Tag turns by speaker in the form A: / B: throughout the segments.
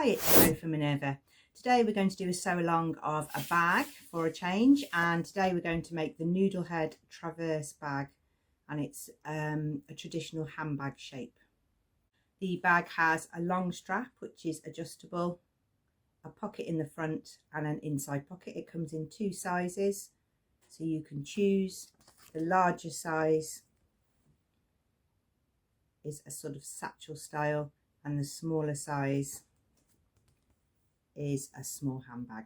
A: Hi, it's Jo from Minerva. Today we're going to do a sew along of a bag for a change, and today we're going to make the Noodlehead Traverse bag, and it's a traditional handbag shape. The bag has a long strap which is adjustable, a pocket in the front and an inside pocket. It comes in two sizes, so you can choose. The larger size is a sort of satchel style, and the smaller size is a small handbag.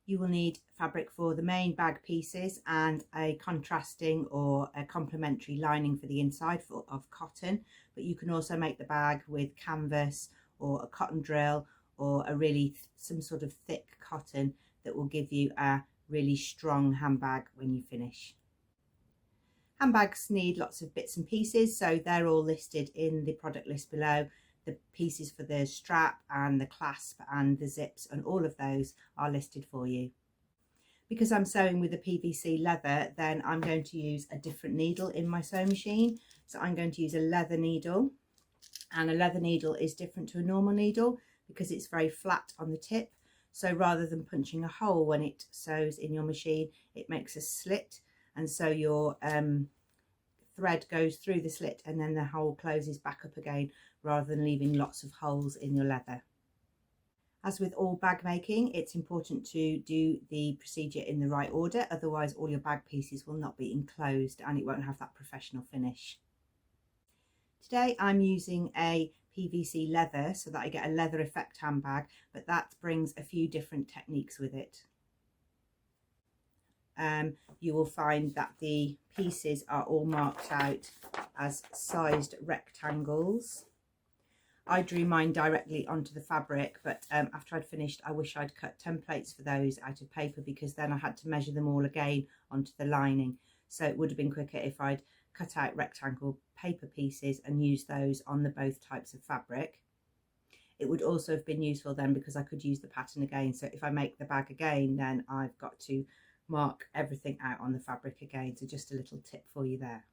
A: You will need fabric for the main bag pieces and a contrasting or a complementary lining for the inside of cotton, but you can also make the bag with canvas or a cotton drill or some sort of thick cotton that will give you a really strong handbag when you finish. Handbags need lots of bits and pieces, so they're all listed in the product list below. The pieces for the strap and the clasp and the zips and all of those are listed for you. Because I'm sewing with a PVC leather, then I'm going to use a different needle in my sewing machine. So I'm going to use a leather needle, and a leather needle is different to a normal needle because it's very flat on the tip. So rather than punching a hole when it sews in your machine, it makes a slit, and so your thread goes through the slit and then the hole closes back up again, rather than leaving lots of holes in your leather. As with all bag making, it's important to do the procedure in the right order, otherwise all your bag pieces will not be enclosed and it won't have that professional finish. Today I'm using a PVC leather so that I get a leather effect handbag, but that brings a few different techniques with it. You will find that the pieces are all marked out as sized rectangles. I drew mine directly onto the fabric, but after I'd finished, I wish I'd cut templates for those out of paper, because then I had to measure them all again onto the lining. So it would have been quicker if I'd cut out rectangle paper pieces and used those on the both types of fabric. It would also have been useful then because I could use the pattern again. So if I make the bag again, then I've got to mark everything out on the fabric again. So just a little tip for you there.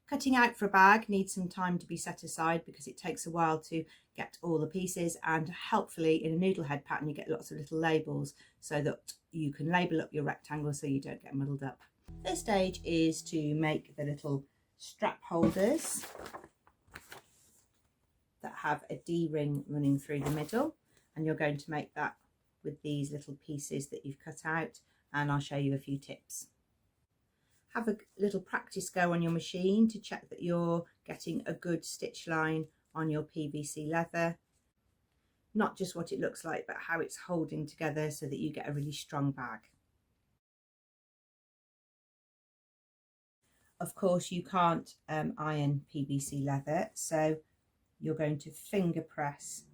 A: Cutting out for a bag needs some time to be set aside because it takes a while to get all the pieces, and helpfully in a Noodlehead pattern you get lots of little labels so that you can label up your rectangles so you don't get muddled up. First stage is to make the little strap holders that have a D-ring running through the middle, and you're going to make that with these little pieces that you've cut out, and I'll show you a few tips. Have a little practice go on your machine to check that you're getting a good stitch line on your PVC leather. Not just what it looks like, but how it's holding together so that you get a really strong bag. Of course, you can't iron PVC leather, so you're going to finger press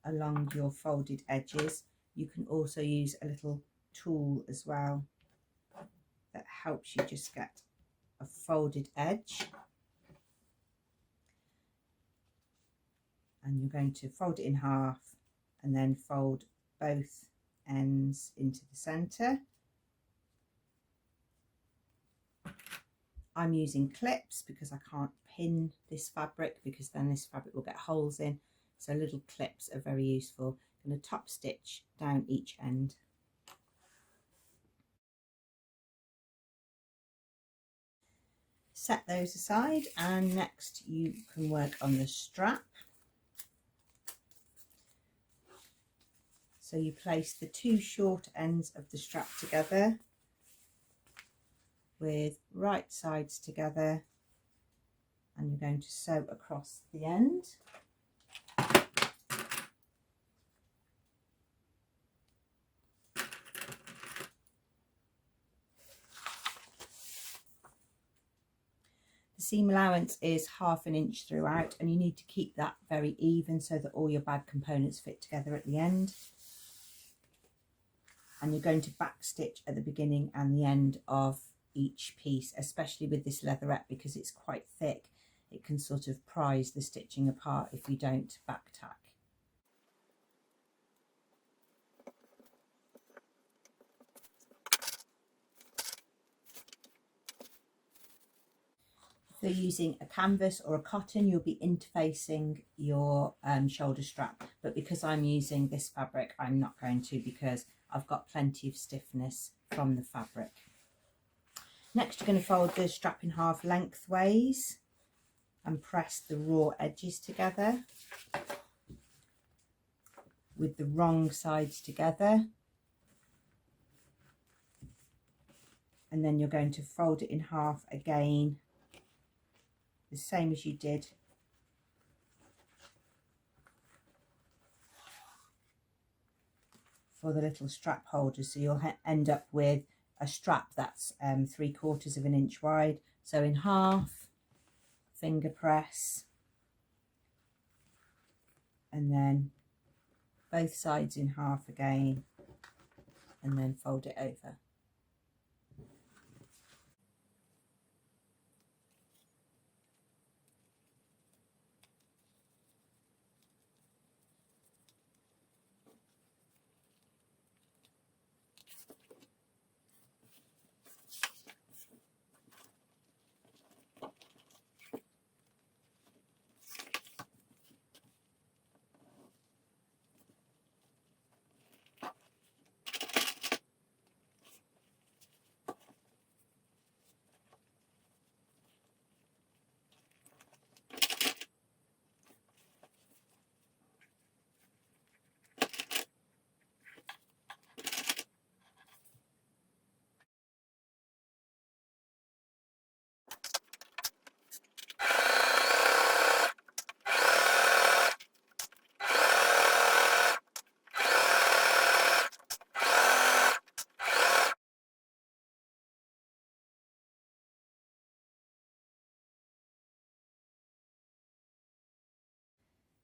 A: along your folded edges. You can also use a little tool as well that helps you just get a folded edge, and you're going to fold it in half and then fold both ends into the center. I'm using clips because I can't pin this fabric, because then this fabric will get holes in, so little clips are very useful. I'm going to top stitch down each end. Set those aside, and next you can work on the strap. So you place the two short ends of the strap together with right sides together, and you're going to sew across the end. The seam allowance is 1/2 inch throughout, and you need to keep that very even so that all your bag components fit together at the end. And you're going to back stitch at the beginning and the end of each piece, especially with this leatherette, because it's quite thick. It can sort of prise the stitching apart if you don't back tack. If you're using a canvas or a cotton, you'll be interfacing your shoulder strap, but because I'm using this fabric, I'm not going to, because I've got plenty of stiffness from the fabric. Next, you're going to fold the strap in half lengthways and press the raw edges together with the wrong sides together, and then you're going to fold it in half again, the same as you did for the little strap holder. So you'll end up with a strap that's 3/4 of an inch wide. So in half, finger press, and then both sides in half again, and then fold it over.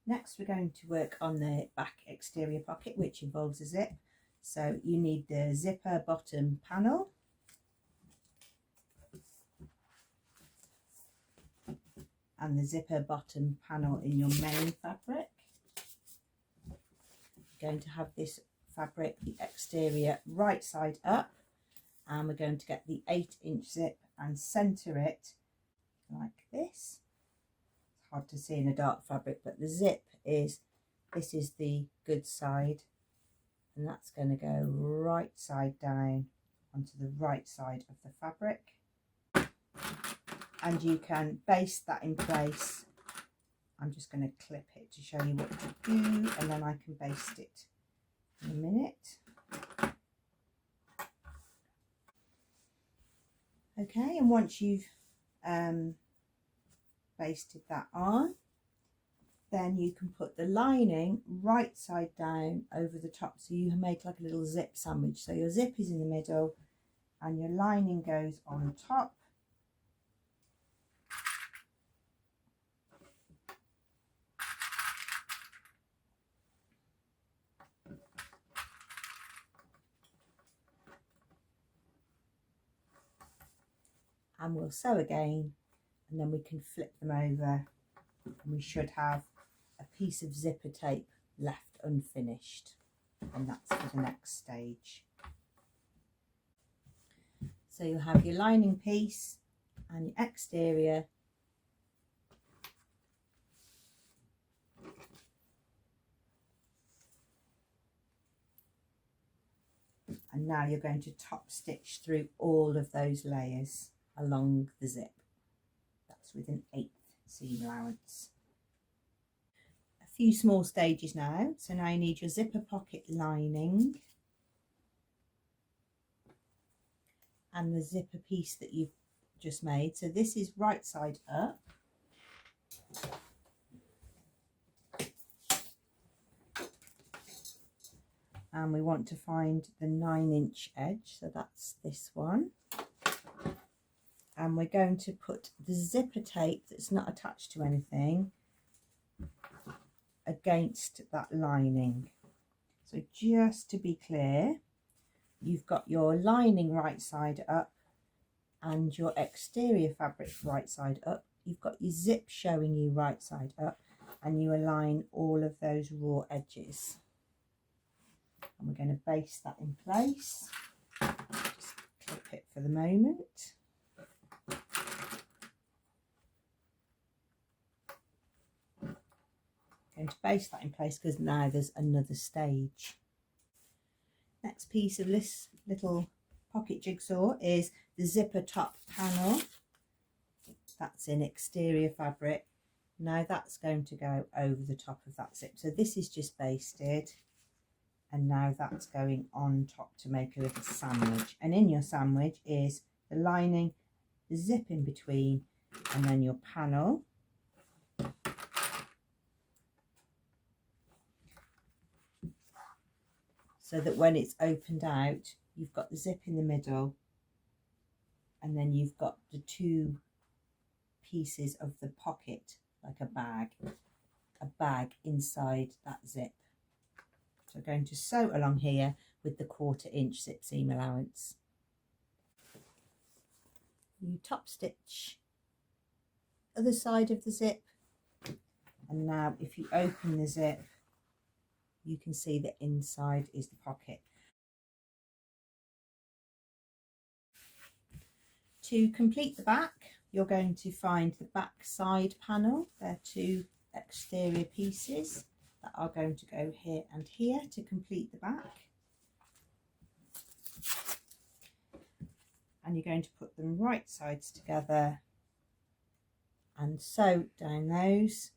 A: Next, we're going to work on the back exterior pocket, which involves a zip. So you need the zipper bottom panel, and the zipper bottom panel in your main fabric. You're going to have this fabric, the exterior, right side up, and we're going to get the 8-inch zip and center it like this. Hard to see in a dark fabric, but the zip is, this is the good side, and that's going to go right side down onto the right side of the fabric, and you can baste that in place. I'm just going to clip it to show you what to do, and then I can baste it in a minute. Okay, and once you've basted that on, then you can put the lining right side down over the top, so you make like a little zip sandwich. So your zip is in the middle and your lining goes on top. And we'll sew again, and then we can flip them over, and we should have a piece of zipper tape left unfinished, and that's for the next stage. So you'll have your lining piece and your exterior, and now you're going to top stitch through all of those layers along the zip. That's with an 1/8 seam allowance. A few small stages now. So now you need your zipper pocket lining and the zipper piece that you've just made. So this is right side up. And we want to find the 9-inch edge, so that's this one. And we're going to put the zipper tape that's not attached to anything against that lining. So just to be clear, you've got your lining right side up and your exterior fabric right side up. You've got your zip showing you right side up, and you align all of those raw edges. And we're going to baste that in place. Just clip it for the moment. going to baste that in place because now there's another stage. Next piece of this little pocket jigsaw is the zipper top panel. That's in exterior fabric. Now that's going to go over the top of that zip. So this is just basted, and now that's going on top to make a little sandwich. And in your sandwich is the lining, the zip in between, and then your panel. So that when it's opened out, you've got the zip in the middle, and then you've got the two pieces of the pocket, like a bag inside that zip. So I'm going to sew along here with the 1/4 inch zip seam allowance. You top stitch other side of the zip, and now if you open the zip, you can see the inside is the pocket. To complete the back, you're going to find the back side panel. There are 2 exterior pieces that are going to go here and here to complete the back. And you're going to put them right sides together and sew down those.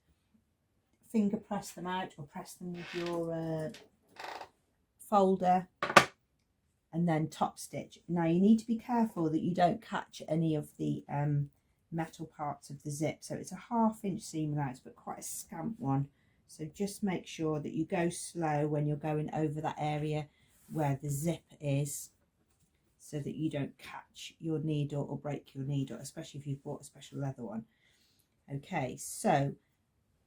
A: Finger press them out or press them with your folder, and then top stitch. Now you need to be careful that you don't catch any of the metal parts of the zip. So it's a 1/2 inch seam allowance, but quite a scant one. So just make sure that you go slow when you're going over that area where the zip is, so that you don't catch your needle or break your needle, especially if you've bought a special leather one. Okay, so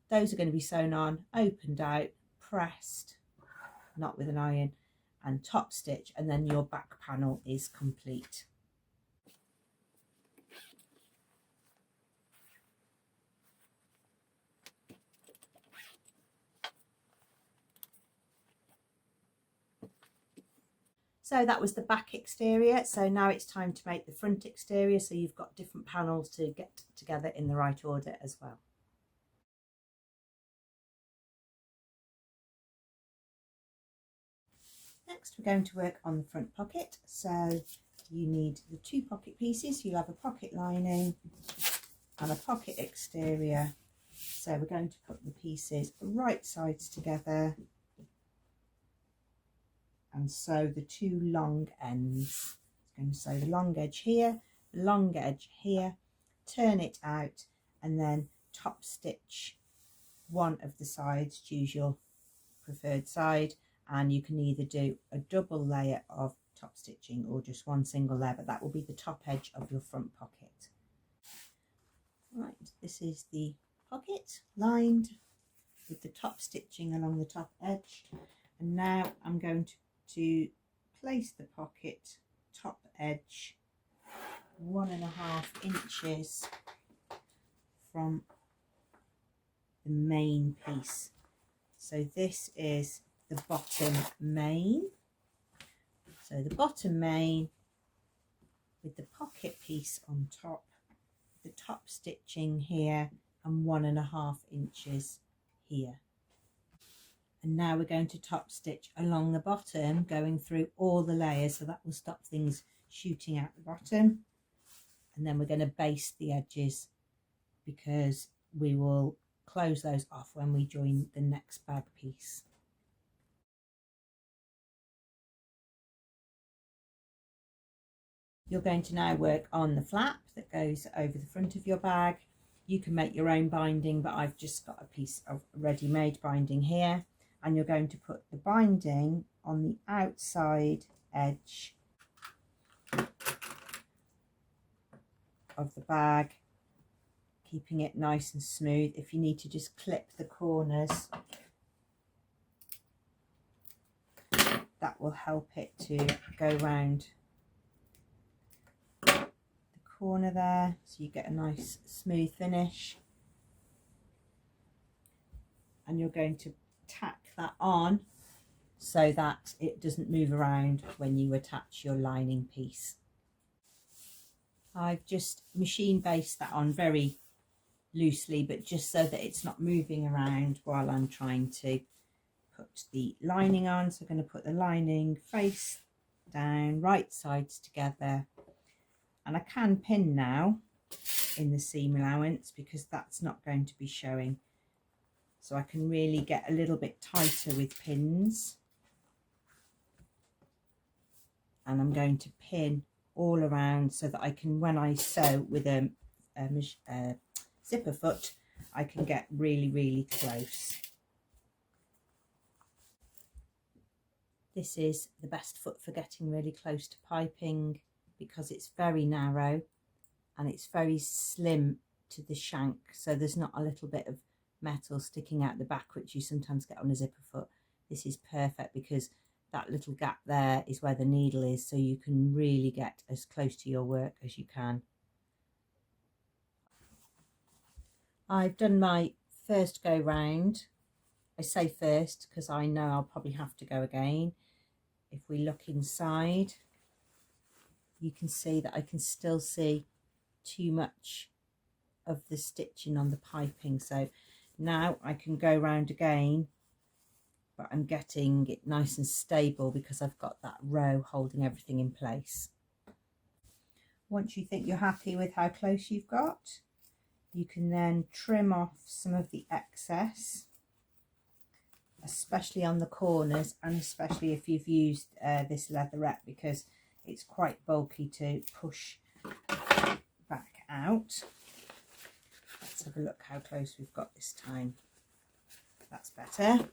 A: those are going to be sewn on, opened out, pressed, not with an iron, and top stitch, and then your back panel is complete. So that was the back exterior. So now it's time to make the front exterior. So you've got different panels to get together in the right order as well. Next, we're going to work on the front pocket. So you need the 2 pocket pieces. You'll have a pocket lining and a pocket exterior. So we're going to put the pieces right sides together and sew the 2 long ends. I'm going to sew the long edge here, the long edge here, turn it out, and then top stitch one of the sides. Choose your preferred side, and you can either do a double layer of top stitching or just one single layer, but that will be the top edge of your front pocket. Right, this is the pocket lined with the top stitching along the top edge, and now I'm going to place the pocket top edge 1.5 inches from the main piece. So this is the bottom main. So the bottom main with the pocket piece on top, the top stitching here, and 1.5 inches here. And now we're going to top stitch along the bottom, going through all the layers, so that will stop things shooting out the bottom. And then we're going to baste the edges, because we will close those off when we join the next bag piece. You're going to now work on the flap that goes over the front of your bag. You can make your own binding, but I've just got a piece of ready-made binding here. And you're going to put the binding on the outside edge of the bag, keeping it nice and smooth. If you need to just clip the corners, that will help it to go round the corner there, so you get a nice smooth finish. And you're going to tack that on so that it doesn't move around when you attach your lining piece. I've just machine based that on very loosely, but just so that it's not moving around while I'm trying to put the lining on. So I'm going to put the lining face down, right sides together, and I can pin now in the seam allowance because that's not going to be showing, so I can really get a little bit tighter with pins. And I'm going to pin all around so that I can, when I sew with a zipper foot, I can get really close. This is the best foot for getting really close to piping because it's very narrow and it's very slim to the shank, so there's not a little bit of metal sticking out the back which you sometimes get on a zipper foot. This is perfect because that little gap there is where the needle is, so you can really get as close to your work as you can. I've done my first go round. I say first because I know I'll probably have to go again. If we look inside, you can see that I can still see too much of the stitching on the piping, so now I can go round again, but I'm getting it nice and stable because I've got that row holding everything in place. Once you think you're happy with how close you've got, you can then trim off some of the excess, especially on the corners, and especially if you've used this leatherette, because it's quite bulky to push back out. Let's have a look how close we've got this time. That's better.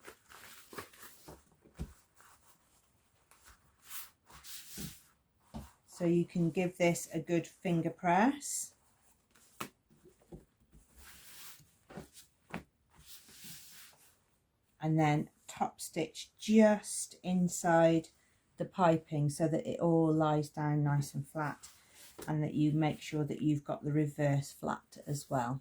A: So you can give this a good finger press. And then top stitch just inside the piping so that it all lies down nice and flat, and that you make sure that you've got the reverse flat as well.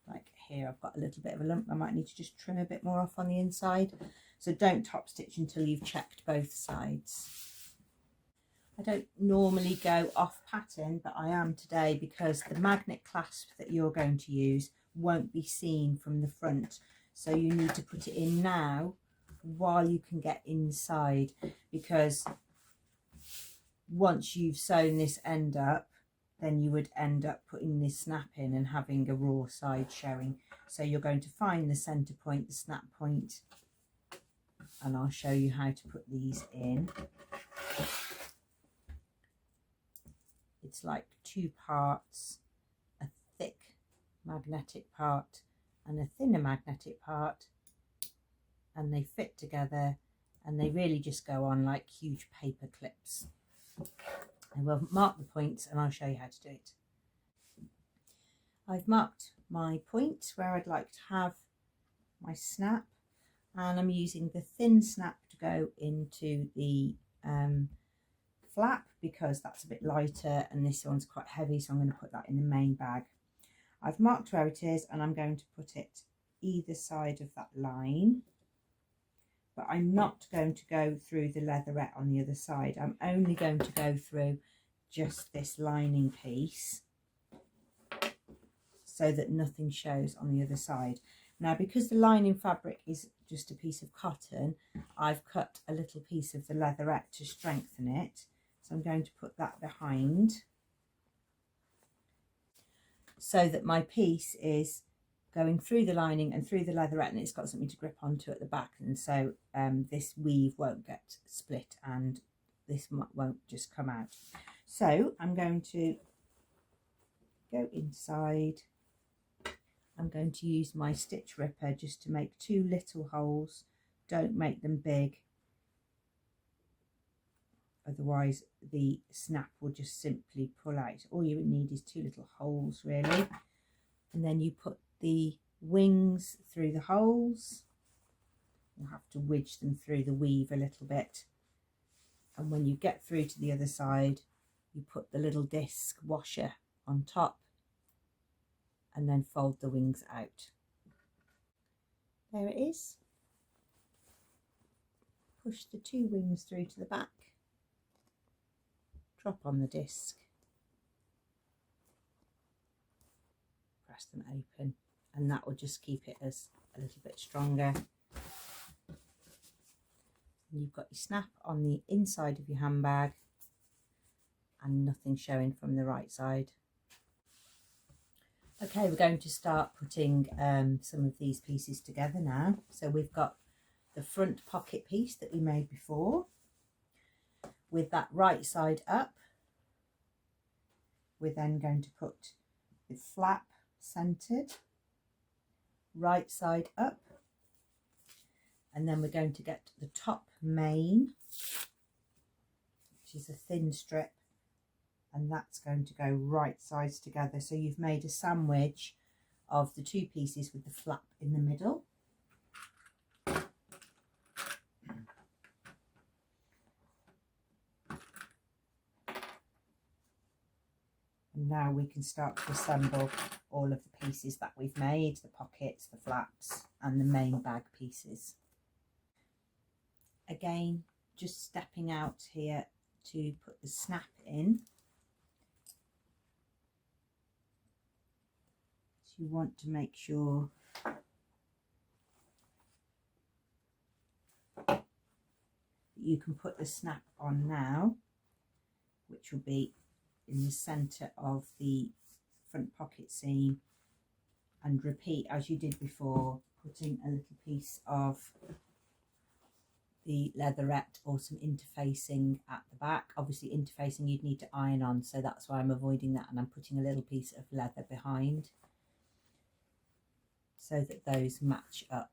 A: Like here I've got a little bit of a lump, I might need to just trim a bit more off on the inside. So don't top stitch until you've checked both sides. I don't normally go off pattern, but I am today because the magnet clasp that you're going to use won't be seen from the front. So you need to put it in now while you can get inside, because once you've sewn this end up, then you would end up putting this snap in and having a raw side showing. So you're going to find the centre point, the snap point, and I'll show you how to put these in. It's like two parts, a thick magnetic part and a thinner magnetic part, and they fit together and they really just go on like huge paper clips. I will mark the points and I'll show you how to do it. I've marked my point where I'd like to have my snap, and I'm using the thin snap to go into the flap because that's a bit lighter, and this one's quite heavy, so I'm going to put that in the main bag. I've marked where it is and I'm going to put it either side of that line, but I'm not going to go through the leatherette on the other side. I'm only going to go through just this lining piece so that nothing shows on the other side. Now, because the lining fabric is just a piece of cotton, I've cut a little piece of the leatherette to strengthen it. So I'm going to put that behind so that my piece is going through the lining and through the leatherette, and it's got something to grip onto at the back, and so this weave won't get split and this won't just come out. So I'm going to go inside. I'm going to use my stitch ripper just to make two little holes. Don't make them big, otherwise the snap will just simply pull out. All you need is two little holes really, and then you put the wings through the holes. You'll have to wedge them through the weave a little bit, and when you get through to the other side, you put the little disc washer on top and then fold the wings out. There it is. Push the two wings through to the back, drop on the disc, press them open, and that will just keep it as a little bit stronger. And you've got your snap on the inside of your handbag and nothing showing from the right side. Okay, we're going to start putting some of these pieces together now. So we've got the front pocket piece that we made before with that right side up. We're then going to put the flap centered, right side up, and then we're going to get the top main, which is a thin strip, and that's going to go right sides together. So you've made a sandwich of the two pieces with the flap in the middle. And now we can start to assemble all of the pieces that we've made, the pockets, the flaps, and the main bag pieces. Again, just stepping out here to put the snap in. So you want to make sure that you can put the snap on now, which will be in the centre of the front pocket seam, and repeat as you did before, putting a little piece of the leatherette or some interfacing at the back. Obviously interfacing you'd need to iron on, so that's why I'm avoiding that, and I'm putting a little piece of leather behind so that those match up.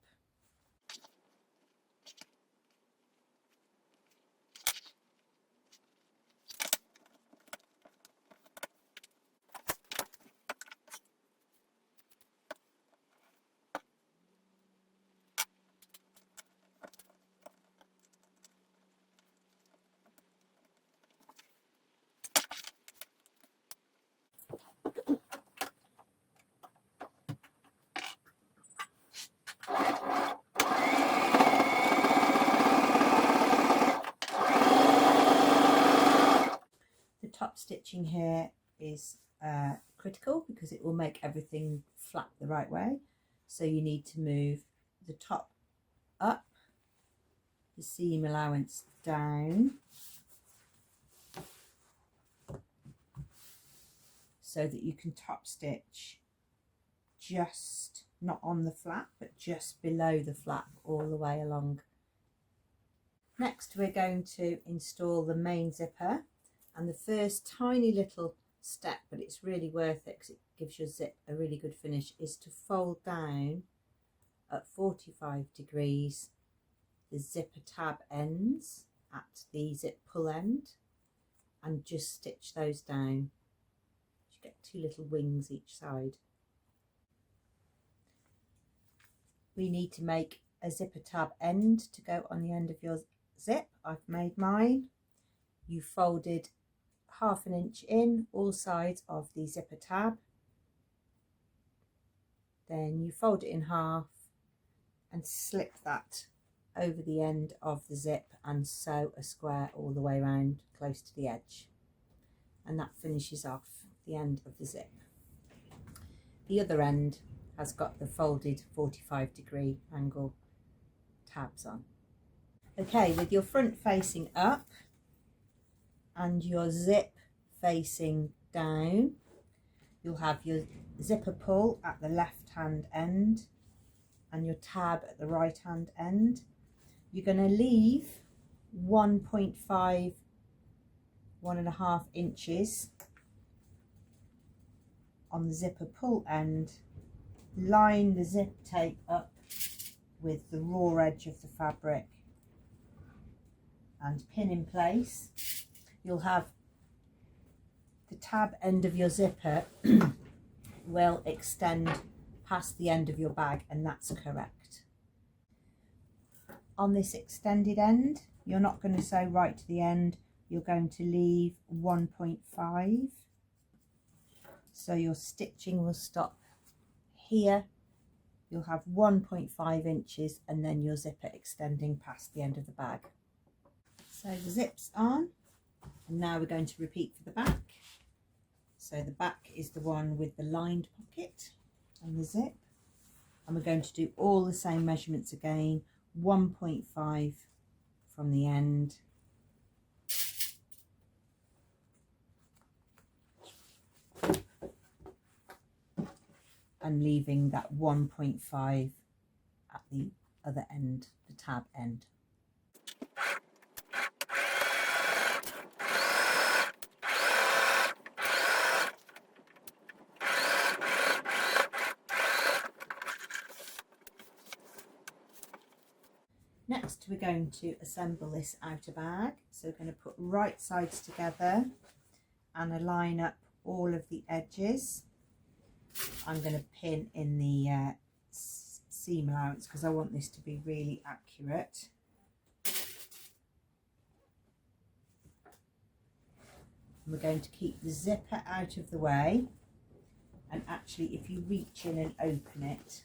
A: Top stitching here is critical because it will make everything flap the right way. So you need to move the top up, the seam allowance down, so that you can top stitch just not on the flap but just below the flap all the way along. Next we're going to install the main zipper. And the first tiny little step, but it's really worth it because it gives your zip a really good finish, is to fold down at 45 degrees the zipper tab ends at the zip pull end and just stitch those down. You get two little wings each side. We need to make a zipper tab end to go on the end of your zip. I've made mine. You folded 1/2 inch in all sides of the zipper tab, then you fold it in half and slip that over the end of the zip and sew a square all the way around close to the edge, and that finishes off the end of the zip. The other end has got the folded 45-degree angle tabs on. Okay, with your front facing up and your zip facing down, you'll have your zipper pull at the left hand end and your tab at the right hand end. You're going to leave 1.5, 1.5 inches on the zipper pull end. Line the zip tape up with the raw edge of the fabric and pin in place. You'll have the tab end of your zipper will extend past the end of your bag, and that's correct. On this extended end, you're not going to sew right to the end, you're going to leave 1.5. So your stitching will stop here. You'll have 1.5 inches and then your zipper extending past the end of the bag. So the zip's on, and now we're going to repeat for the back. So the back is the one with the lined pocket. and the zip, and we're going to do all the same measurements again, 1.5 from the end, and leaving that 1.5 at the other end, the tab end. Next, we're going to assemble this outer bag. So we're going to put right sides together and align up all of the edges. I'm going to pin in the seam allowance because I want this to be really accurate. And we're going to keep the zipper out of the way, and actually if you reach in and open it,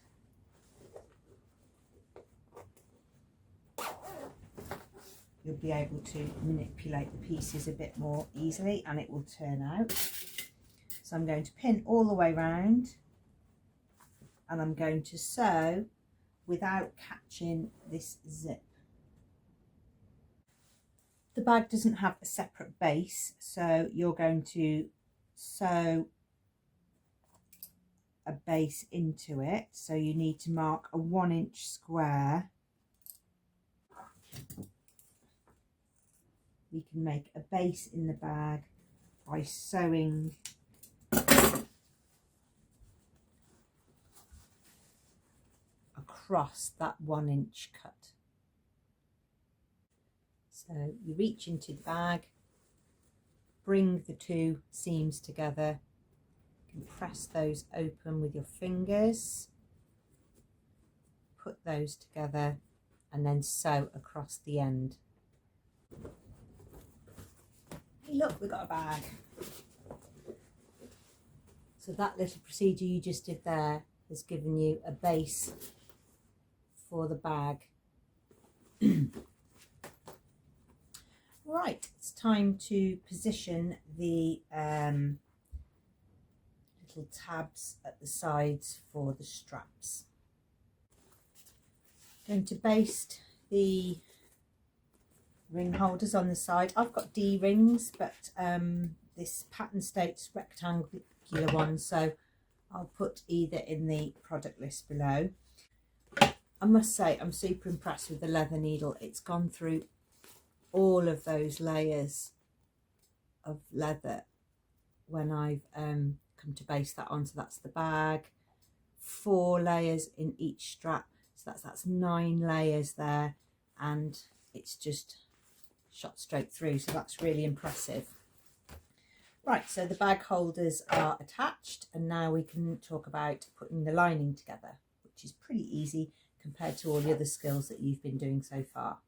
A: you'll be able to manipulate the pieces a bit more easily and it will turn out. So I'm going to pin all the way round, and I'm going to sew without catching this zip. The bag doesn't have a separate base, so you're going to sew a base into it. So you need to mark a 1-inch square. We can make a base in the bag by sewing across that 1-inch cut. So you reach into the bag, bring the two seams together, you can press those open with your fingers, put those together, and then sew across the end. Hey, look, we've got a bag. So that little procedure you just did there has given you a base for the bag. Right, it's time to position the little tabs at the sides for the straps. Going to baste the ring holders on the side. I've got D rings, but this pattern states rectangular one, so I'll put either in the product list below. I must say I'm super impressed with the leather needle. It's gone through all of those layers of leather when I've come to baste that on. So that's the bag, 4 layers in each strap, so that's 9 layers there, and it's just shot straight through, so that's really impressive. Right, so the bag holders are attached, and now we can talk about putting the lining together, which is pretty easy compared to all the other skills that you've been doing so far.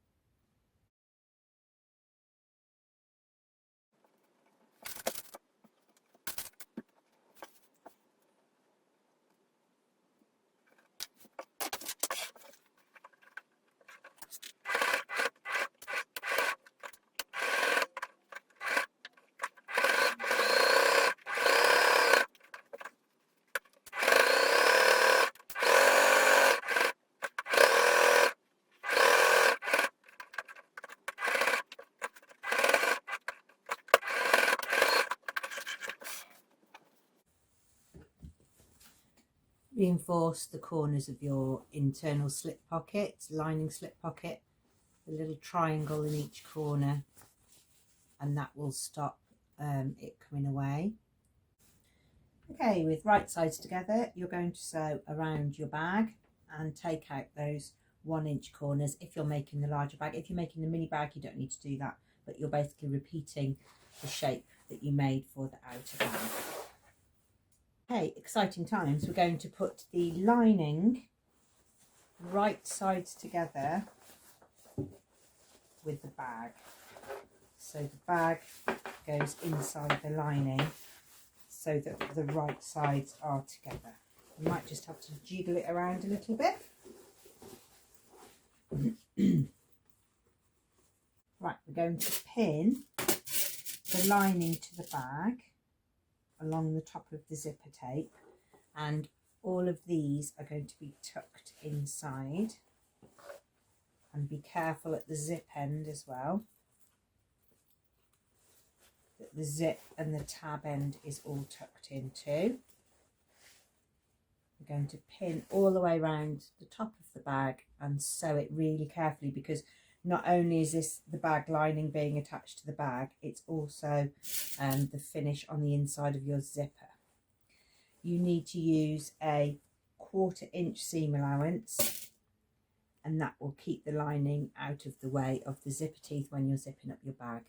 A: Reinforce the corners of your internal slip pocket, lining slip pocket, the little triangle in each corner, and that will stop it coming away. Okay, with right sides together, you're going to sew around your bag and take out those 1-inch corners if you're making the larger bag. If you're making the mini bag, you don't need to do that, but you're basically repeating the shape that you made for the outer bag. Okay, exciting times. We're going to put the lining right sides together with the bag. So the bag goes inside the lining so that the right sides are together. You might just have to jiggle it around a little bit. Right, we're going to pin the lining to the bag along the top of the zipper tape, and all of these are going to be tucked inside, and be careful at the zip end as well, that the zip and the tab end is all tucked in too. We're going to pin all the way around the top of the bag and sew it really carefully, because not only is this the bag lining being attached to the bag, it's also the finish on the inside of your zipper. You need to use a 1/4 inch seam allowance, and that will keep the lining out of the way of the zipper teeth when you're zipping up your bag.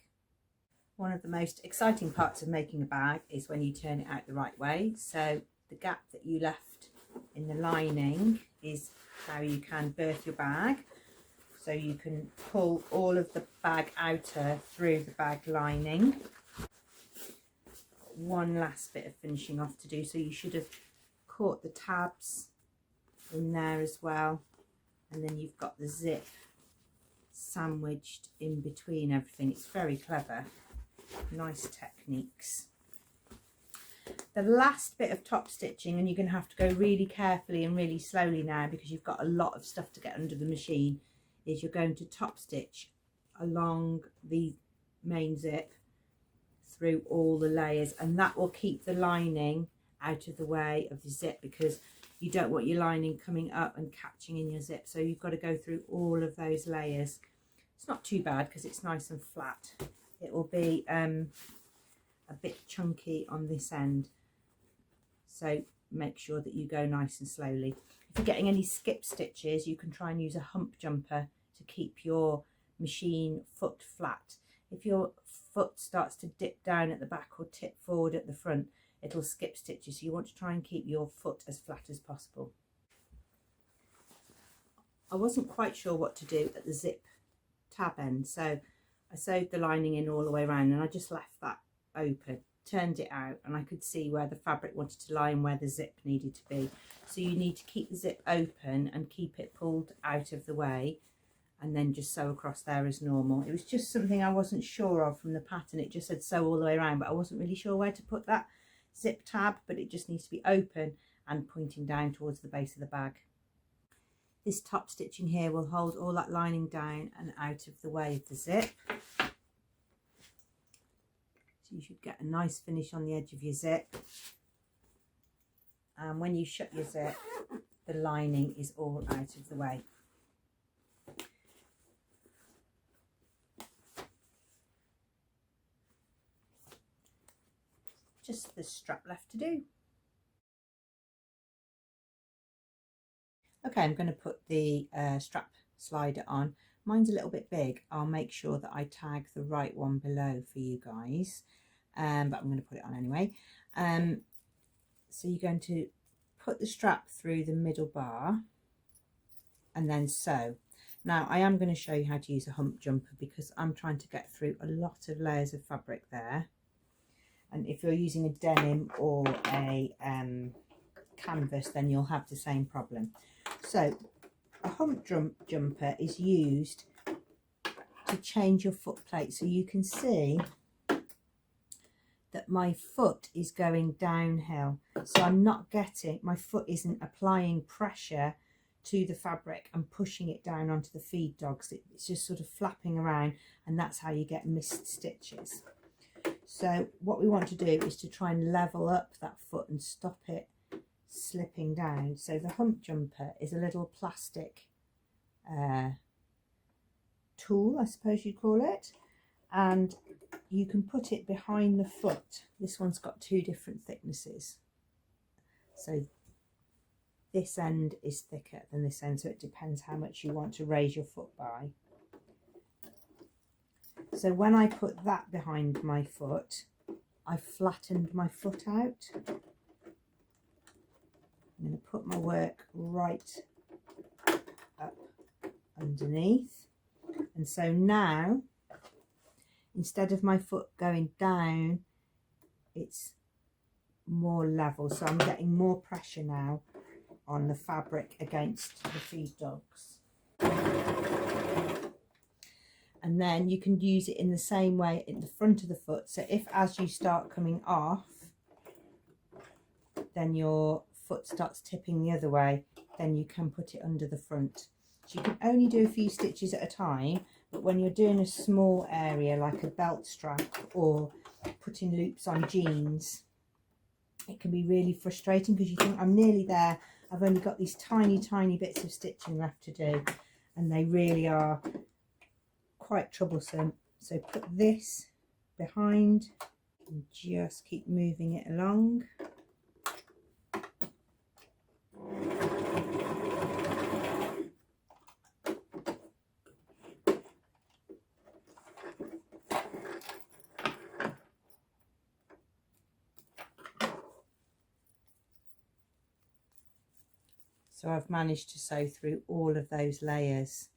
A: One of the most exciting parts of making a bag is when you turn it out the right way. So the gap that you left in the lining is how you can birth your bag. So you can pull all of the bag outer through the bag lining. One last bit of finishing off to do, so you should have caught the tabs in there as well, and then you've got the zip sandwiched in between everything. It's very clever, nice techniques. The last bit of top stitching, and you're going to have to go really carefully and really slowly now because you've got a lot of stuff to get under the machine, is you're going to top stitch along the main zip through all the layers, and that will keep the lining out of the way of the zip, because you don't want your lining coming up and catching in your zip. So you've got to go through all of those layers. It's not too bad because it's nice and flat. It will be a bit chunky on this end, so make sure that you go nice and slowly. If you're getting any skip stitches, you can try and use a hump jumper to keep your machine foot flat. If your foot starts to dip down at the back or tip forward at the front, it'll skip stitches. So you want to try and keep your foot as flat as possible. I wasn't quite sure what to do at the zip tab end, so I sewed the lining in all the way around, and I just left that open, turned it out, and I could see where the fabric wanted to lie and where the zip needed to be. So you need to keep the zip open and keep it pulled out of the way, and then just sew across there as normal. It was just something I wasn't sure of from the pattern. It just said sew all the way around, but I wasn't really sure where to put that zip tab, but it just needs to be open and pointing down towards the base of the bag. This top stitching here will hold all that lining down and out of the way of the zip. So you should get a nice finish on the edge of your zip. And when you shut your zip, the lining is all out of the way. Just the strap left to do. Okay, I'm going to put the strap slider on. Mine's a little bit big. I'll make sure that I tag the right one below for you guys, but I'm going to put it on anyway. So you're going to put the strap through the middle bar and then sew. Now I am going to show you how to use a hump jumper because I'm trying to get through a lot of layers of fabric there. And if you're using a denim or a canvas, then you'll have the same problem. So a hump jumper is used to change your foot plate. So you can see that my foot is going downhill. So I'm not getting, my foot isn't applying pressure to the fabric and pushing it down onto the feed dogs. It's just sort of flapping around, and that's how you get missed stitches. So what we want to do is to try and level up that foot and stop it slipping down. So the hump jumper is a little plastic tool, I suppose you'd call it, and you can put it behind the foot. This one's got 2 different thicknesses, so this end is thicker than this end, so it depends how much you want to raise your foot by. So when I put that behind my foot, I flattened my foot out. I'm going to put my work right up underneath, and so now instead of my foot going down, it's more level, so I'm getting more pressure now on the fabric against the feed dogs. And then you can use it in the same way in the front of the foot. So if as you start coming off, then your foot starts tipping the other way, then you can put it under the front. So you can only do a few stitches at a time, but when you're doing a small area like a belt strap or putting loops on jeans, it can be really frustrating because you think, I'm nearly there, I've only got these tiny bits of stitching left to do, and they really are quite troublesome. So put this behind and just keep moving it along. So I've managed to sew through all of those layers.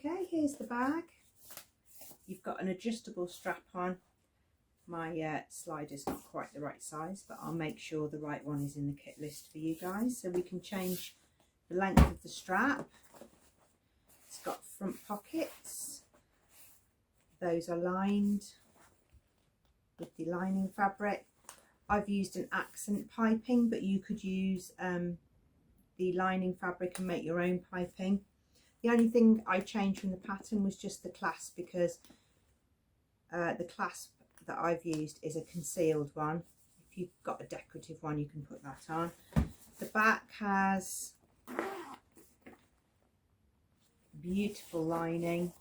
A: Okay, here's the bag. You've got an adjustable strap on. My slider's not quite the right size, but I'll make sure the right one is in the kit list for you guys. So we can change the length of the strap. It's got front pockets. Those are lined with the lining fabric. I've used an accent piping, but you could use the lining fabric and make your own piping. The only thing I changed from the pattern was just the clasp, because the clasp that I've used is a concealed one. If you've got a decorative one, you can put that on. The back has beautiful lining.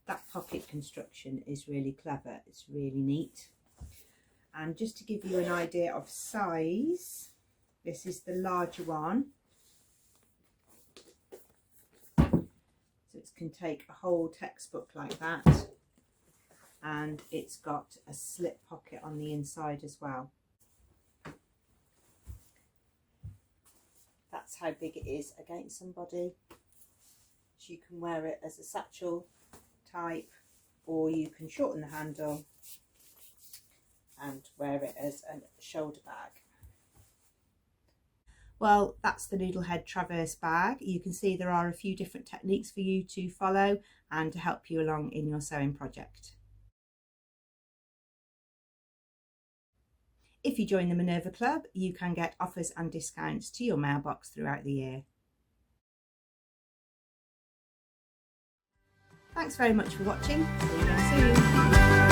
A: That pocket construction is really clever. It's really neat. And just to give you an idea of size, this is the larger one. So it can take a whole textbook like that. And it's got a slip pocket on the inside as well. That's how big it is against somebody. So you can wear it as a satchel type, or you can shorten the handle and wear it as a shoulder bag. Well, that's the Noodlehead Traverse bag. You can see there are a few different techniques for you to follow and to help you along in your sewing project. If you join the Minerva Club, you can get offers and discounts to your mailbox throughout the year. Thanks very much for watching. See you again soon.